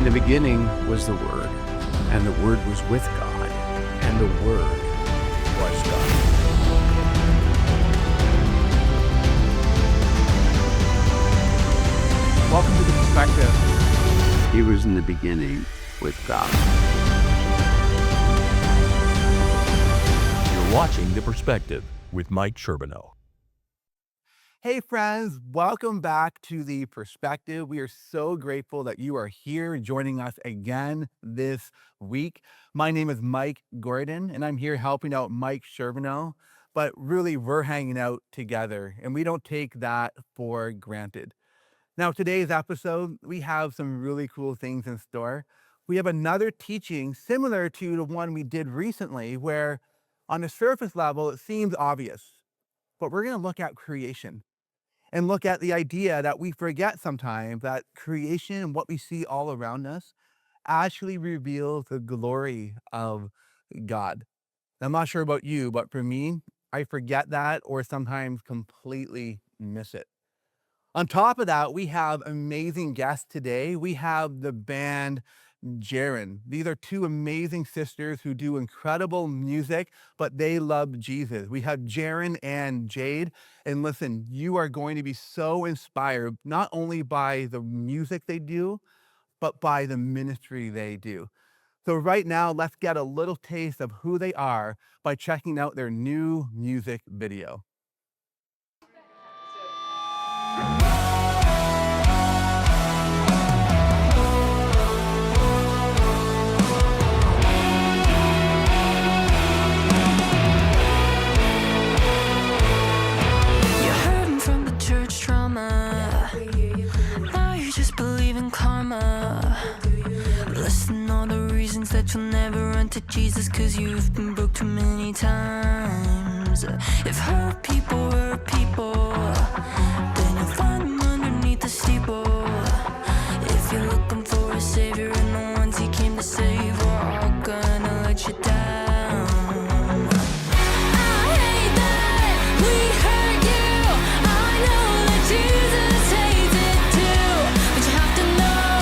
the beginning was the Word, and the Word was with God, and the Word was God. Welcome to The Perspective. He was in the beginning with God. You're watching The Perspective with Mike Sherbino. Hey friends, welcome back to The Perspective. We are so grateful that you are here joining us again this week. My name is Mike Gordon, and I'm here helping out Mike Sherbino. But really, we're hanging out together, and we don't take that for granted. Now, today's episode, we have some really cool things in store. We have another teaching similar to the one we did recently, where on the surface level, it seems obvious, but we're going to look at creation and look at the idea that we forget sometimes that creation and what we see all around us actually reveals the glory of God. I'm not sure about you, but for me, I forget that or sometimes completely miss it. On top of that, we have amazing guests today. We have the band Jaren. These are two amazing sisters who do incredible music, but they love Jesus. We have Jaren and Jade. And listen, you are going to be so inspired, not only by the music they do, but by the ministry they do. So right now, let's get a little taste of who they are by checking out their new music video. That you'll never run to Jesus, cause you've been broke too many times. If hurt people, then you'll find them underneath the steeple. If you're looking for a savior and the ones he came to save are all gonna let you down. I hate that we hurt you. I know that Jesus hates it too, but you have to know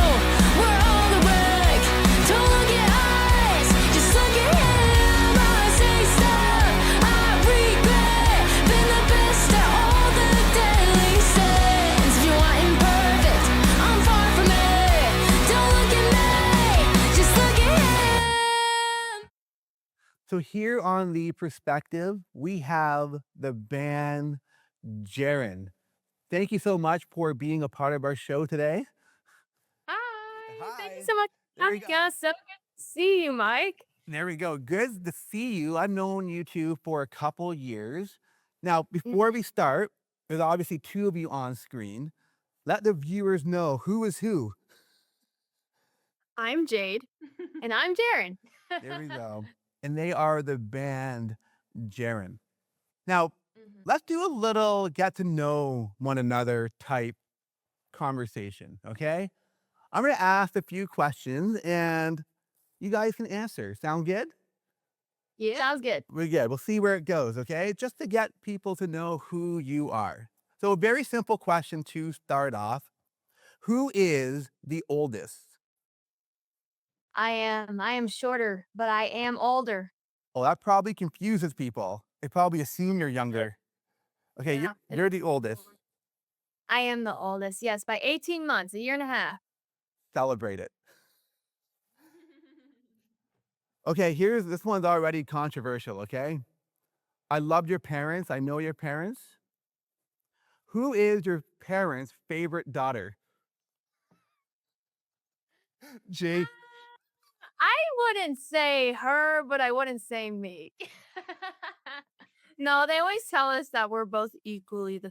we're all the wreck. Don't look at eyes, just look at him. I say stuff I regret, been the best at all the deadly sins. If you want imperfect, I'm far from it. Don't look at me, just look at him. So here on The Perspective, we have the band Jaren. Thank you so much for being a part of our show today. Hi. Thank Hi. you so much for There we having go. us. So good to see you, Mike. There we go. Good to see you. I've known you two for a couple years. Now, before we start, there's obviously two of you on screen. Let the viewers know who is who. I'm Jade, and I'm Jaren. There we go. And they are the band Jaren. Now, let's do a little get to know one another type conversation, okay? I'm going to ask a few questions and you guys can answer. Sound good? Yeah. Sounds good. We're good. We'll see where it goes, okay? Just to get people to know who you are. So a very simple question to start off. Who is the oldest? I am shorter, but I am older. Oh, that probably confuses people. They probably assume you're younger. Okay, Yeah. you're the oldest. I am the oldest, yes, by 18 months, a year and a half. Celebrate it. Okay, this one's already controversial, okay? I love your parents. I know your parents. Who is your parents' favorite daughter? Jay. I wouldn't say her, but I wouldn't say me. No, they always tell us that we're both equally the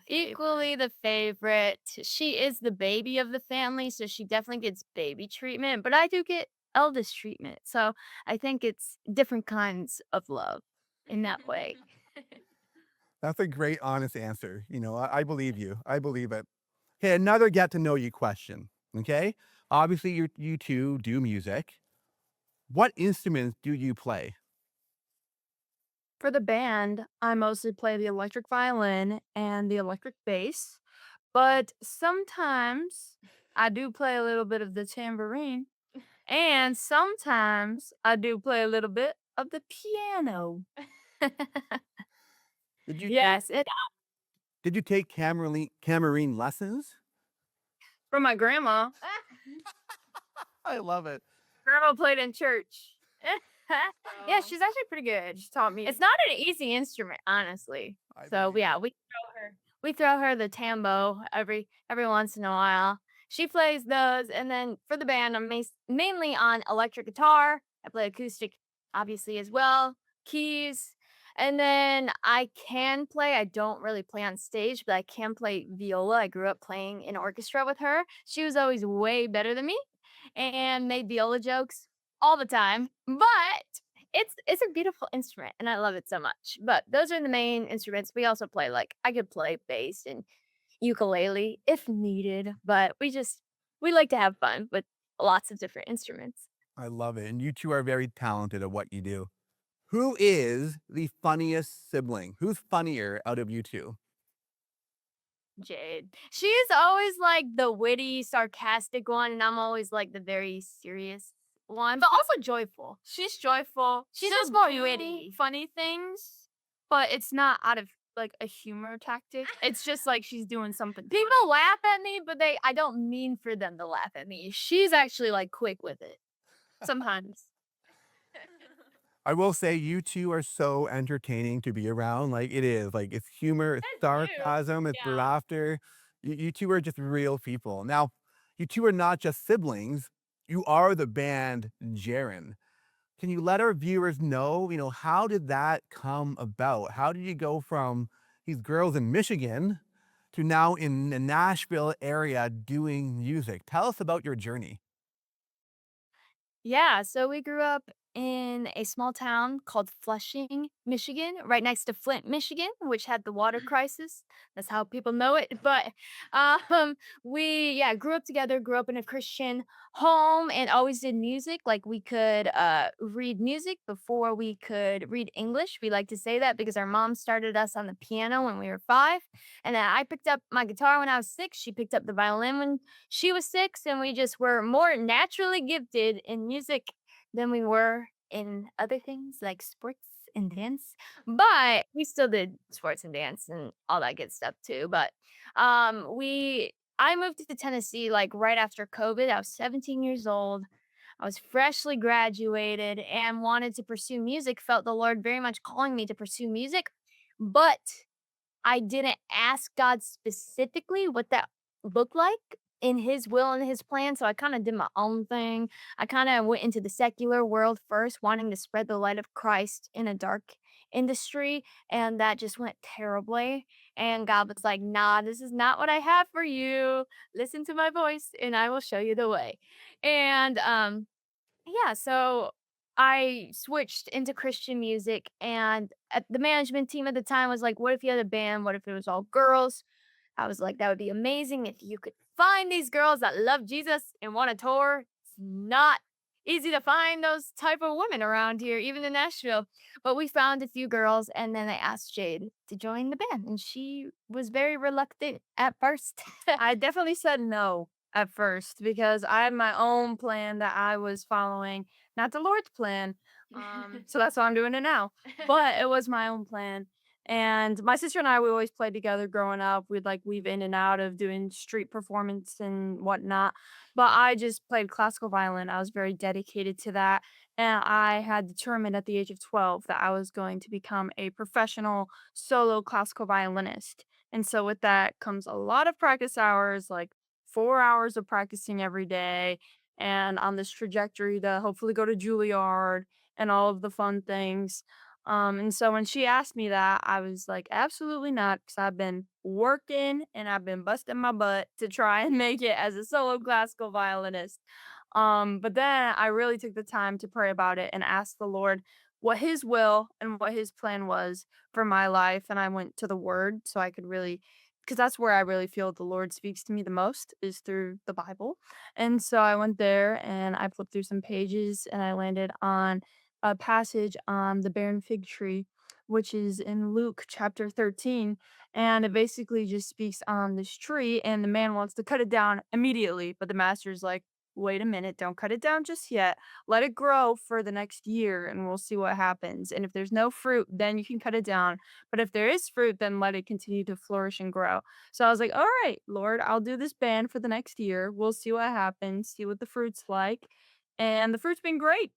favorite. She is the baby of the family, so she definitely gets baby treatment, but I do get eldest treatment. So I think it's different kinds of love in that way. That's a great, honest answer. I believe you. I believe it. Okay, another get to know you question. Okay, obviously you two do music. What instruments do you play? For the band, I mostly play the electric violin and the electric bass, but sometimes I do play a little bit of the tambourine. And sometimes I do play a little bit of the piano. Did you take Yes, it did you take Camerine lessons? from my grandma. I love it. Grandma played in church. Yeah, she's actually pretty good. She taught me. It's not an easy instrument, honestly. I So believe yeah, we throw her the tambo every once in a while. She plays those, and then for the band, I'm mainly on electric guitar. I play acoustic, obviously as well, keys, and then I can play. I don't really play on stage, but I can play viola. I grew up playing in orchestra with her. She was always way better than me, and made viola jokes all the time. But it's a beautiful instrument, and I love it so much. But those are the main instruments. We also play, like I could play bass and ukulele if needed, but we like to have fun with lots of different instruments. I love it. And you two are very talented at what you do. Who is the funniest sibling? Who's funnier out of you two? Jade. She's always like the witty, sarcastic one, and I'm always like the very serious one, but also joyful. She's joyful. She's She'll just more do witty. funny things, but it's not out of like a humor tactic. It's just like she's doing something. People laugh at me, but I don't mean for them to laugh at me. She's actually like quick with it sometimes. I will say you two are so entertaining to be around. Like it is. Like it's humor, it's sarcasm, it's Yeah. laughter. You two are just real people. Now, you two are not just siblings. You are the band Jaren. Can you let our viewers know, how did that come about? How did you go from these girls in Michigan to now in the Nashville area doing music? Tell us about your journey. Yeah, so we grew up in a small town called Flushing, Michigan, right next to Flint, Michigan, which had the water crisis. That's how people know it. But we grew up together, grew up in a Christian home and always did music. Like we could read music before we could read English. We like to say that because our mom started us on the piano when we were 5. And then I picked up my guitar when I was 6. She picked up the violin when she was 6, and we just were more naturally gifted in music than we were in other things like sports and dance. But we still did sports and dance and all that good stuff too. But we I moved to Tennessee like right after COVID. I was 17 years old. I was freshly graduated and wanted to pursue music, felt the Lord very much calling me to pursue music. But I didn't ask God specifically what that looked like in his will and his plan, so I kinda did my own thing. I kinda went into the secular world first, wanting to spread the light of Christ in a dark industry, and that just went terribly, and God was like, "Nah, this is not what I have for you. Listen to my voice, and I will show you the way." And, yeah, so I switched into Christian music, and at the management team at the time was like, "What if you had a band? What if it was all girls?" I was like, "That would be amazing if you could find these girls that love Jesus and want to tour." It's not easy to find those type of women around here, even in Nashville. But we found a few girls, and then I asked Jade to join the band, and she was very reluctant at first. I definitely said no at first because I had my own plan that I was following, not the Lord's plan. So that's why I'm doing it now. But it was my own plan. And my sister and I, we always played together growing up. We'd like weave in and out of doing street performance and whatnot. But I just played classical violin. I was very dedicated to that. And I had determined at the age of 12 that I was going to become a professional solo classical violinist. And so with that comes a lot of practice hours, like 4 hours of practicing every day, and on this trajectory to hopefully go to Juilliard and all of the fun things. And so when she asked me that, I was like, absolutely not, because I've been working and I've been busting my butt to try and make it as a solo classical violinist. But then I really took the time to pray about it and ask the Lord what his will and what his plan was for my life. And I went to the word so I could really, because that's where I really feel the Lord speaks to me the most is through the Bible. And so I went there and I flipped through some pages and I landed on a passage on the barren fig tree, which is in Luke chapter 13. And it basically just speaks on this tree, and the man wants to cut it down immediately. But the master's like, wait a minute, don't cut it down just yet. Let it grow for the next year and we'll see what happens. And if there's no fruit, then you can cut it down. But if there is fruit, then let it continue to flourish and grow. So I was like, all right, Lord, I'll do this band for the next year. We'll see what happens, see what the fruit's like. And the fruit's been great.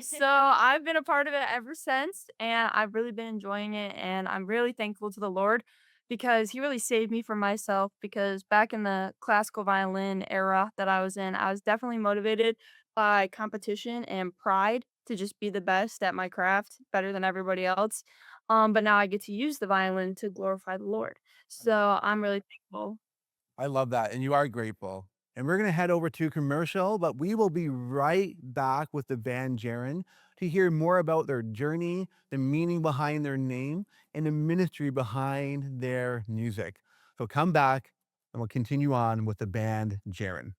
So I've been a part of it ever since, and I've really been enjoying it. And I'm really thankful to the Lord because he really saved me from myself. Because back in the classical violin era that I was in, I was definitely motivated by competition and pride to just be the best at my craft, better than everybody else. But now I get to use the violin to glorify the Lord. So I'm really thankful. I love that, and you are grateful. And we're gonna head over to commercial, but we will be right back with the band Jaren to hear more about their journey, the meaning behind their name, and the ministry behind their music. So come back, and we'll continue on with the band Jaren.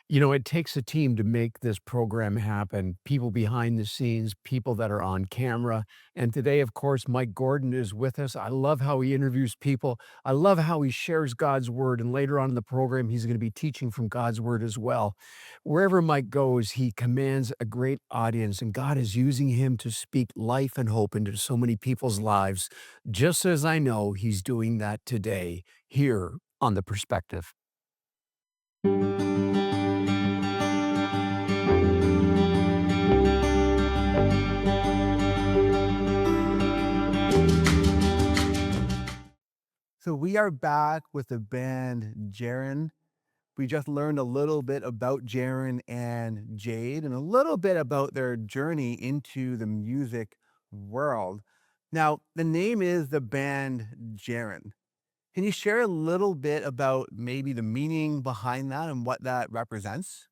You know, it takes a team to make this program happen. People behind the scenes, people that are on camera. And today, of course, Mike Gordon is with us. I love how he interviews people. I love how he shares God's word. And later on in the program, he's going to be teaching from God's word as well. Wherever Mike goes, he commands a great audience, and God is using him to speak life and hope into so many people's lives, just as I know he's doing that today here on The Perspective. So we are back with the band Jaren. We just learned a little bit about Jaren and Jade and a little bit about their journey into the music world. Now, the name is the band Jaren. Can you share a little bit about maybe the meaning behind that and what that represents?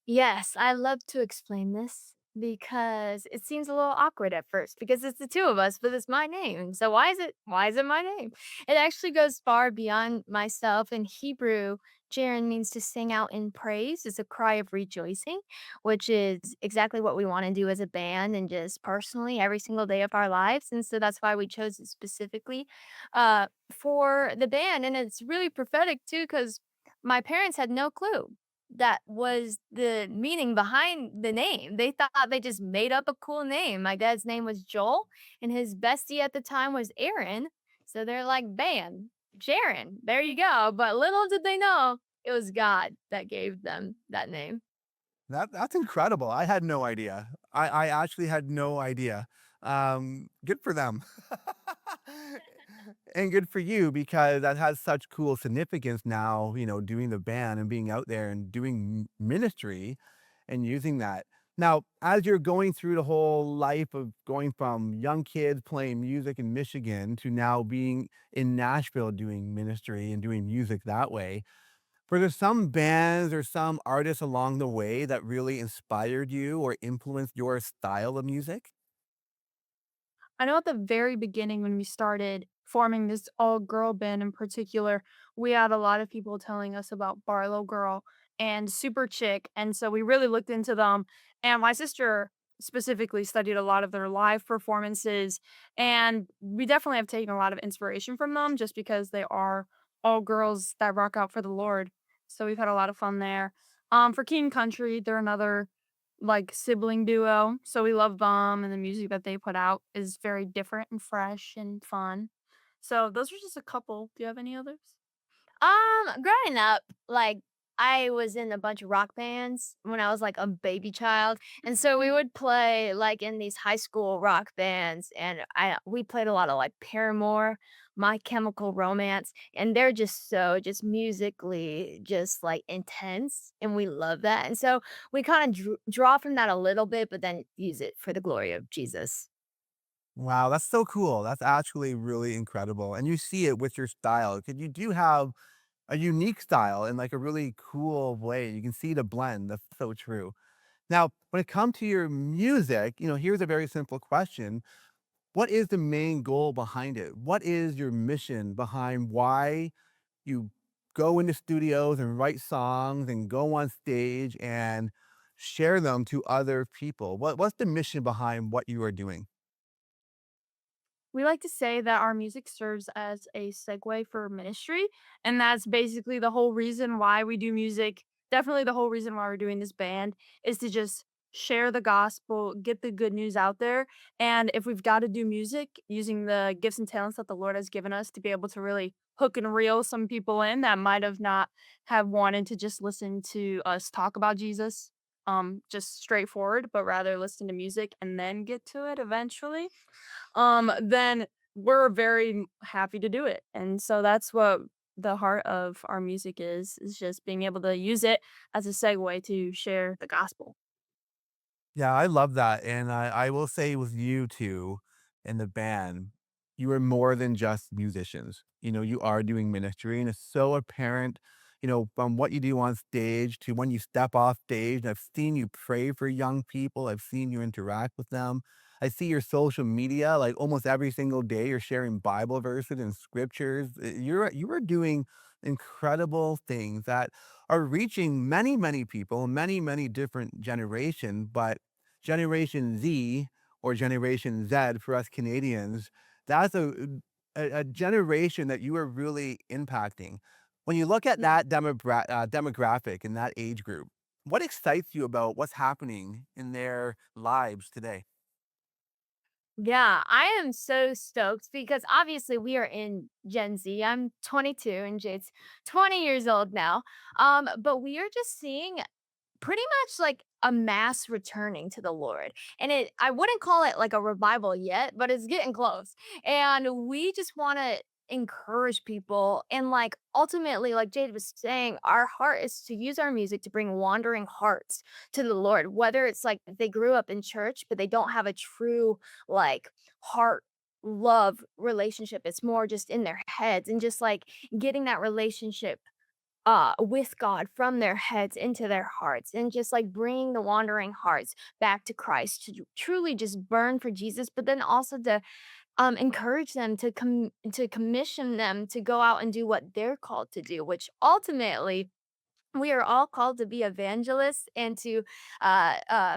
Yes, I love to explain this because it seems a little awkward at first because it's the two of us, but it's my name. So why is it my name? It actually goes far beyond myself. In Hebrew, Jaren means to sing out in praise. It's a cry of rejoicing, which is exactly what we want to do as a band and just personally every single day of our lives. And so that's why we chose it specifically for the band. And it's really prophetic too, because my parents had no clue that was the meaning behind the name. They thought they just made up a cool name. My dad's name was Joel, and his bestie at the time was Aaron. So they're like, bam, Jaren, there you go. But little did they know it was God that gave them that name. That's incredible. I had no idea. I actually had no idea. Good for them. And good for you because that has such cool significance now, doing the band and being out there and doing ministry and using that. Now, as you're going through the whole life of going from young kids playing music in Michigan to now being in Nashville doing ministry and doing music that way, were there some bands or some artists along the way that really inspired you or influenced your style of music? I know at the very beginning when we started forming this all girl band in particular, we had a lot of people telling us about Barlow Girl and Super Chick. And so we really looked into them. And my sister specifically studied a lot of their live performances. And we definitely have taken a lot of inspiration from them just because they are all girls that rock out for the Lord. So we've had a lot of fun there. For King Country, they're another like sibling duo. So we love them and the music that they put out is very different and fresh and fun. So those are just a couple. Do you have any others? Growing up, like I was in a bunch of rock bands when I was like a baby child. And so we would play like in these high school rock bands and we played a lot of like Paramore, My Chemical Romance, and they're just so just musically just like intense and we love that. And so we kind of draw from that a little bit but then use it for the glory of Jesus. Wow, that's so cool. That's actually really incredible. And you see it with your style because you do have a unique style in like a really cool way. You can see the blend. That's so true. Now, when it comes to your music, here's a very simple question. What is the main goal behind it? What is your mission behind why you go into studios and write songs and go on stage and share them to other people? What's the mission behind what you are doing? We like to say that our music serves as a segue for ministry, and that's basically the whole reason why we do music. Definitely the whole reason why we're doing this band is to just share the gospel, get the good news out there. And if we've got to do music using the gifts and talents that the Lord has given us to be able to really hook and reel some people in that might have not have wanted to just listen to us talk about Jesus, just straightforward, but rather listen to music and then get to it eventually, then we're very happy to do it. And so that's what the heart of our music is just being able to use it as a segue to share the gospel. Yeah, I love that, and I will say with you 2 in the band, you are more than just musicians. You know, you are doing ministry, and it's so apparent, from what you do on stage to when you step off stage. I've seen you pray for young people, I've seen you interact with them. I see your social media, like, almost every single day, you're sharing Bible verses and scriptures. You are doing incredible things that are reaching many, many people, many, many different generations, but Generation Z or Generation Z for us Canadians, that's a generation that you are really impacting. When you look at that demographic and that age group, what excites you about what's happening in their lives today? Yeah, I am so stoked because obviously we are in Gen Z. I'm 22 and Jade's 20 years old now. But we are just seeing pretty much like a mass returning to the Lord. And I wouldn't call it like a revival yet, but it's getting close. And we just want to encourage people and like ultimately like Jade was saying our heart is to use our music to bring wandering hearts to the Lord, whether it's like they grew up in church but they don't have a true like heart love relationship. It's more just in their heads and just like getting that relationship with God from their heads into their hearts and just like bringing the wandering hearts back to Christ to truly just burn for Jesus, but then also to encourage them to to commission them to go out and do what they're called to do, which ultimately we are all called to be evangelists and to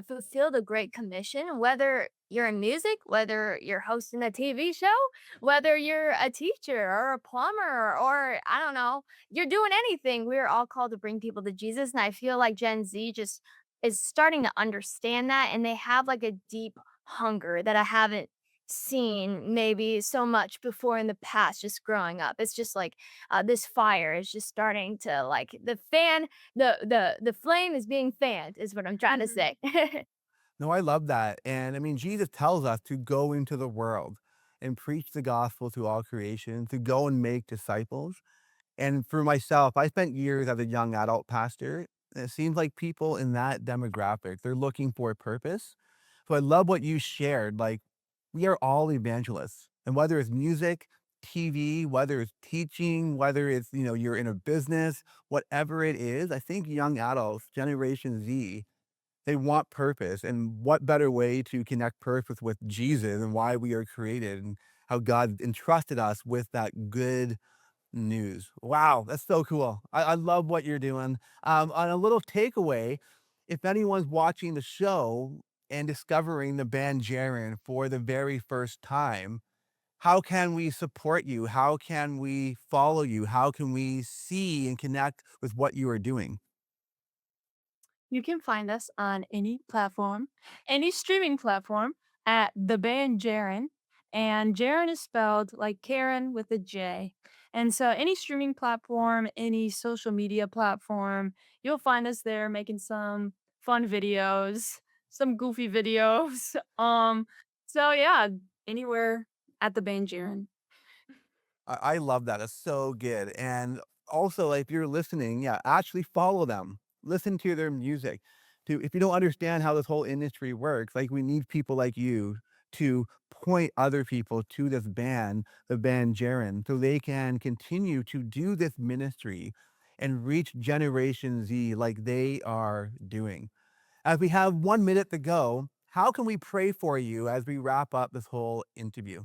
fulfill the Great Commission, whether you're in music, whether you're hosting a TV show, whether you're a teacher or a plumber, or I don't know, you're doing anything. We're all called to bring people to Jesus. And I feel like Gen Z just is starting to understand that. And they have like a deep hunger that I haven't seen maybe so much before in the past just growing up. It's just like this fire is just starting to like the flame is being fanned is what I'm trying to say. No, I love that. And I mean, Jesus tells us to go into the world and preach the gospel to all creation, to go and make disciples. And for myself, I spent years as a young adult pastor. And it seems like people in that demographic, they're looking for a purpose. So I love what you shared. Like, we are all evangelists. And whether it's music, TV, whether it's teaching, whether it's, you're in a business, whatever it is, I think young adults, Generation Z, they want purpose. And what better way to connect purpose with Jesus and why we are created and how God entrusted us with that good news. Wow, that's so cool. I love what you're doing. On a little takeaway, if anyone's watching the show and discovering the band Jaren for the very first time, how can we support you? How can we follow you? How can we see and connect with what you are doing? You can find us on any platform, any streaming platform at the band Jaren. And Jaren is spelled like Karen with a J. And so any streaming platform, any social media platform, you'll find us there making some fun videos, some goofy videos. So yeah, anywhere at the band Jaren. I love that. It's so good. And also, like, if you're listening, yeah, actually follow them. Listen to their music. To if you don't understand how this whole industry works, like we need people like you to point other people to this band, the band Jaren, so they can continue to do this ministry and reach Generation Z like they are doing. As we have 1 minute to go, how can we pray for you as we wrap up this whole interview?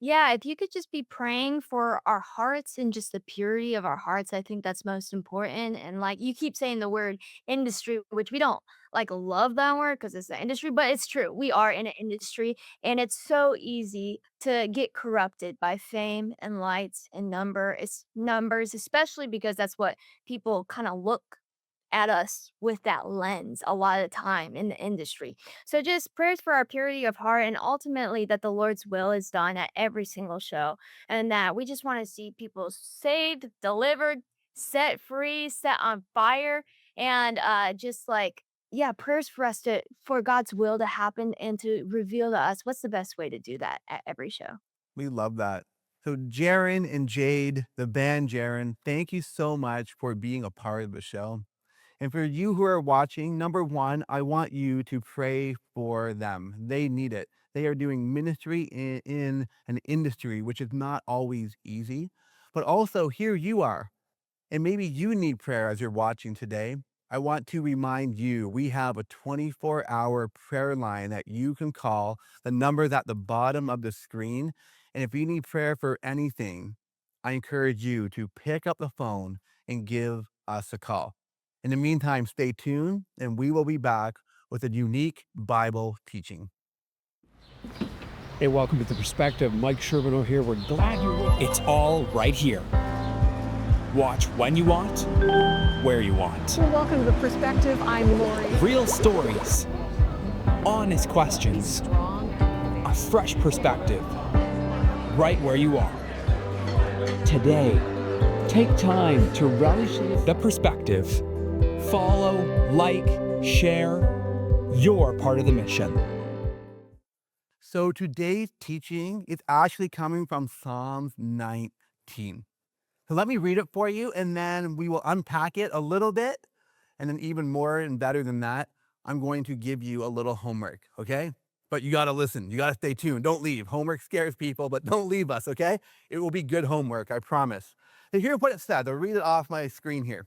Yeah, if you could just be praying for our hearts and just the purity of our hearts, I think that's most important. And like you keep saying the word industry, which we don't like love that word because it's the industry, but it's true. We are in an industry and it's so easy to get corrupted by fame and lights and it's numbers, especially because that's what people kind of look at us with that lens a lot of the time in the industry. So just prayers for our purity of heart and ultimately that the Lord's will is done at every single show and that we just want to see people saved, delivered, set free, set on fire and just like yeah, prayers for us to for God's will to happen and to reveal to us what's the best way to do that at every show. We love that. So, Jaren and Jade, the band Jaren, thank you so much for being a part of the show. And for you who are watching, number one, I want you to pray for them. They need it. They are doing ministry in an industry which is not always easy. But also, here you are. And maybe you need prayer as you're watching today. I want to remind you we have a 24-hour prayer line that you can call. The number's at the bottom of the screen. And if you need prayer for anything, I encourage you to pick up the phone and give us a call. In the meantime, stay tuned and we will be back with a unique Bible teaching. Hey, welcome to The Perspective. Mike Sherbino here. We're glad you're with us. It's all right here. Watch when you want, where you want. Well, welcome to The Perspective. I'm Lori. Real stories, honest questions, a fresh perspective, right where you are. Today, take time to relish in The Perspective. Follow, like, share. You're part of the mission. So today's teaching is actually coming from Psalms 19. So let me read it for you and then we will unpack it a little bit. And then even more and better than that, I'm going to give you a little homework, okay? But you got to listen. You got to stay tuned. Don't leave. Homework scares people, but don't leave us, okay? It will be good homework, I promise. So here's what it says. I'll read it off my screen here.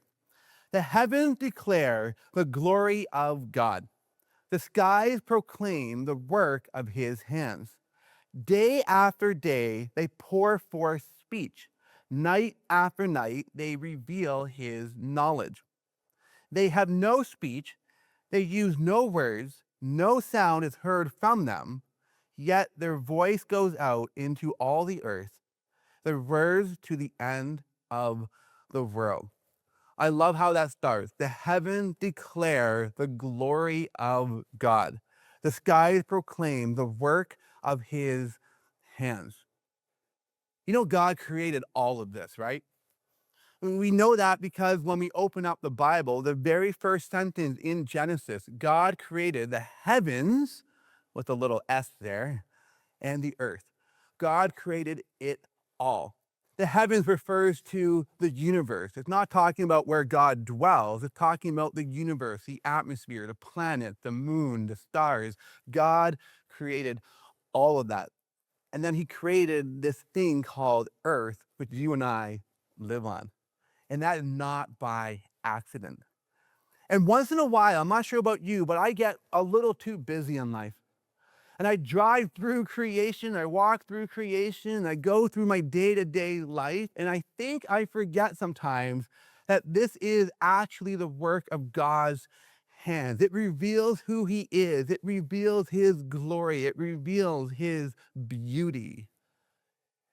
The heavens declare the glory of God. The skies proclaim the work of his hands. Day after day, they pour forth speech. Night after night, they reveal his knowledge. They have no speech. They use no words. No sound is heard from them. Yet their voice goes out into all the earth, their words to the end of the world. I love how that starts. The heavens declare the glory of God. The skies proclaim the work of his hands. You know, God created all of this, right? We know that because when we open up the Bible, the very first sentence in Genesis, God created the heavens with a little s there and the earth. God created it all. The heavens refers to the universe. It's not talking about where God dwells. It's talking about the universe, the atmosphere, the planets, the moon, the stars. God created all of that. And then he created this thing called earth, which you and I live on. And that is not by accident. And once in a while, I'm not sure about you, but I get a little too busy in life. And I drive through creation, I walk through creation, I go through my day-to-day life, and I think I forget sometimes that this is actually the work of God's hands. It reveals who he is. It reveals his glory. It reveals his beauty.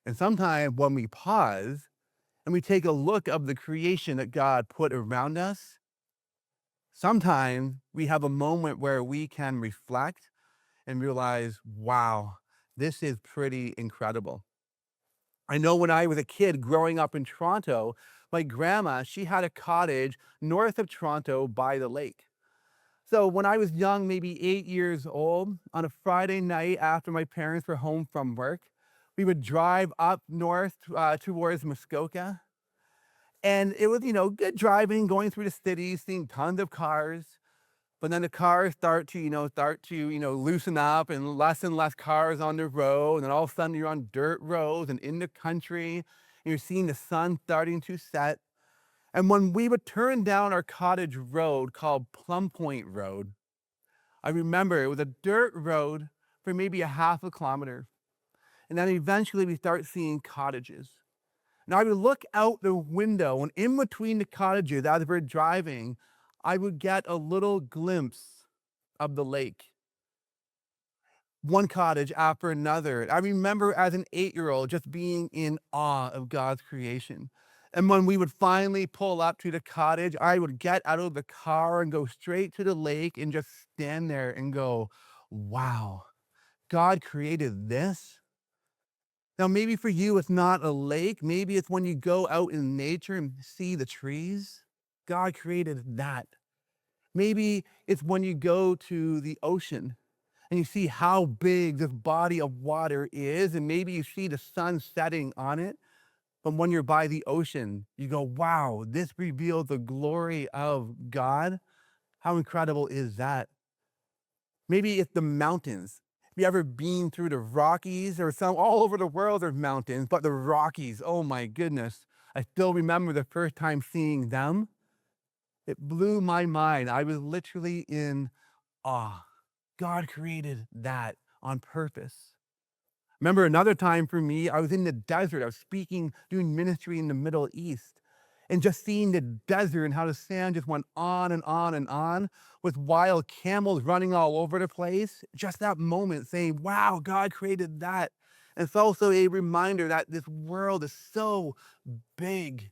And sometimes when we pause and we take a look of the creation that God put around us, sometimes we have a moment where we can reflect and realize, wow, this is pretty incredible. I know when I was a kid growing up in Toronto, my grandma, she had a cottage north of Toronto by the lake. So when I was young, maybe 8 years old, on a Friday night after my parents were home from work, we would drive up north towards Muskoka. And it was, good driving, going through the city, seeing tons of cars. But then the cars start to loosen up and less cars on the road. And then all of a sudden you're on dirt roads and in the country and you're seeing the sun starting to set. And when we would turn down our cottage road called Plum Point Road, I remember it was a dirt road for maybe a half a kilometer. And then eventually we start seeing cottages. Now I would look out the window, and in between the cottages, as we're driving, I would get a little glimpse of the lake. One cottage after another. I remember as an 8-year-old just being in awe of God's creation. And when we would finally pull up to the cottage, I would get out of the car and go straight to the lake and just stand there and go, wow, God created this? Now, maybe for you, it's not a lake. Maybe it's when you go out in nature and see the trees. God created that. Maybe it's when you go to the ocean and you see how big this body of water is, and maybe you see the sun setting on it. But when you're by the ocean, you go, wow, this reveals the glory of God. How incredible is that? Maybe it's the mountains. Have you ever been through the Rockies? Or some all over the world there's mountains, but the Rockies, oh my goodness. I still remember the first time seeing them. It blew my mind. I was literally in awe. God created that on purpose. Remember another time for me, I was in the desert. I was speaking, doing ministry in the Middle East, and just seeing the desert and how the sand just went on and on and on with wild camels running all over the place. Just that moment saying, wow, God created that. And it's also a reminder that this world is so big,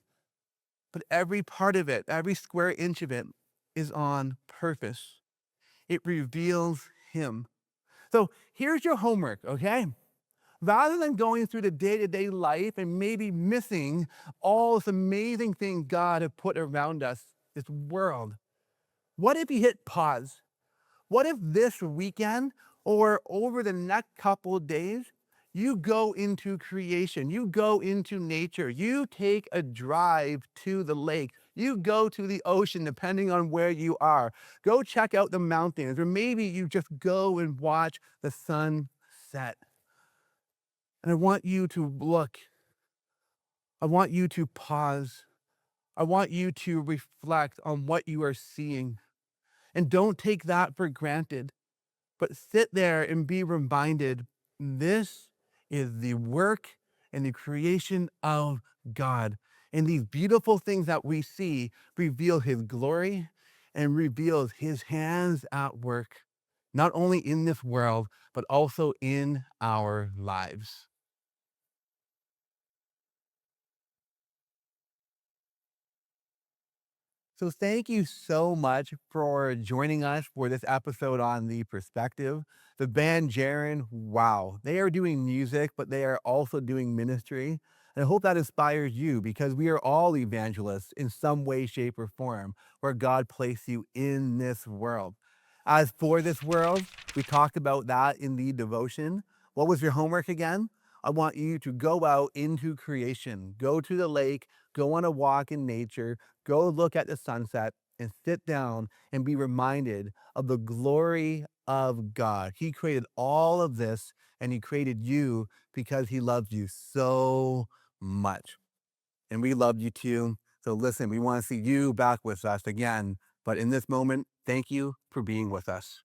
but every part of it, every square inch of it is on purpose. It reveals Him. So here's your homework, okay? Rather than going through the day-to-day life and maybe missing all this amazing thing God has put around us, this world, what if you hit pause? What if this weekend or over the next couple of days, you go into creation, you go into nature, you take a drive to the lake, you go to the ocean, depending on where you are, go check out the mountains, or maybe you just go and watch the sun set. And I want you to look. I want you to pause. I want you to reflect on what you are seeing. And don't take that for granted, but sit there and be reminded this is the work and the creation of God. And these beautiful things that we see reveal His glory and reveals His hands at work, not only in this world, but also in our lives. So thank you so much for joining us for this episode on The Perspective. The band Jaren, wow, they are doing music, but they are also doing ministry. And I hope that inspires you because we are all evangelists in some way, shape, or form where God placed you in this world. As for this world, we talked about that in the devotion. What was your homework again? I want you to go out into creation, go to the lake, go on a walk in nature, go look at the sunset and sit down and be reminded of the glory of God. He created all of this and He created you because He loved you so much. And we love you too. So listen, we want to see you back with us again. But in this moment, thank you for being with us.